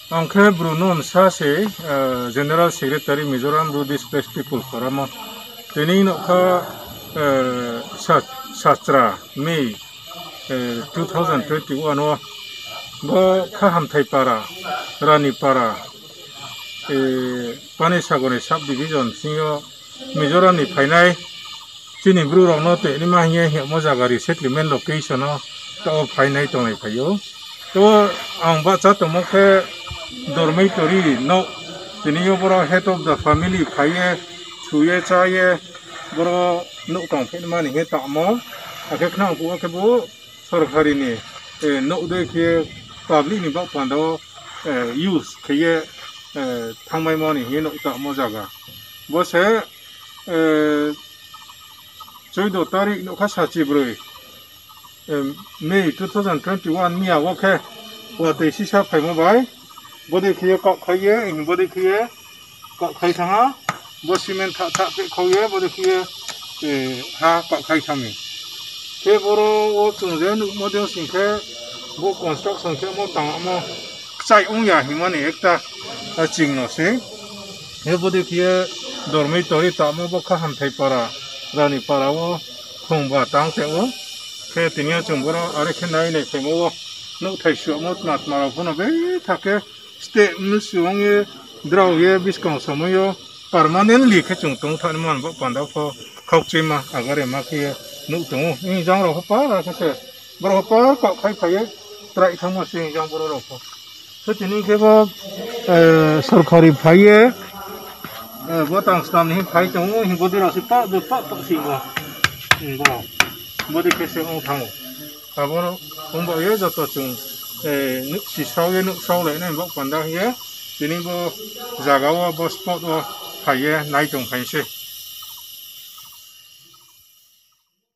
Angke Bruno Msase, General Secretary Mizoram Buddhist People Forum, Teni no ka Sastra May 2021 wa bo Kaham Taipara, Ranipara, Panisagone Subdivision, Singo Mizoram ni Painai, Chini Bru Ronote, Nimahye, Mozagari Settlement Location, to Painai Tone Payo. To ang baca to moke dormitory no tiniyo boro head of the family phaye chuye chaye boro no tong phin mani he ta mo ake khna bu ake bu sarkari ni no de ke public ni ba pando use khye thangmai mo ni he no ta mo jaga bo se choido tarik no kha sachi broi May 2021 Mia Walker, what they see up by mobile, body clear cock here, in body clear cock kaitanga, Bosiman tap koye, body clear ha cock kaitami. Keboro, what to then models in care, book construction, Kemo, Sai Unya, Himani Hector, a ching no say. Everybody here, dormitory, Tamoboka, and Taipara, Rani Parawo, Humba Tangteo. Ke tinia chumboro are khenai nei phemo no thaishu mot mat mara phono be thake ste nusuong ye draw ye biskong somoyo permanently khe chung tung than man bo panda pho khokchima agare ma khi nu tung ni jang ro pa ra se bro pa ka khai phai trai thamo se jang bro ro pho so tini ke bo sarkari phai ye bo tang stam ni phai chung hi bo dira se pa do pa ta si bo bo Body case on Tango. Aboro, Umbo Yazato, Nuxi Sawe, Nuxaw, and Bok Panda here, Dinibo Zagawa, Bospot or Paye, Night on Paise.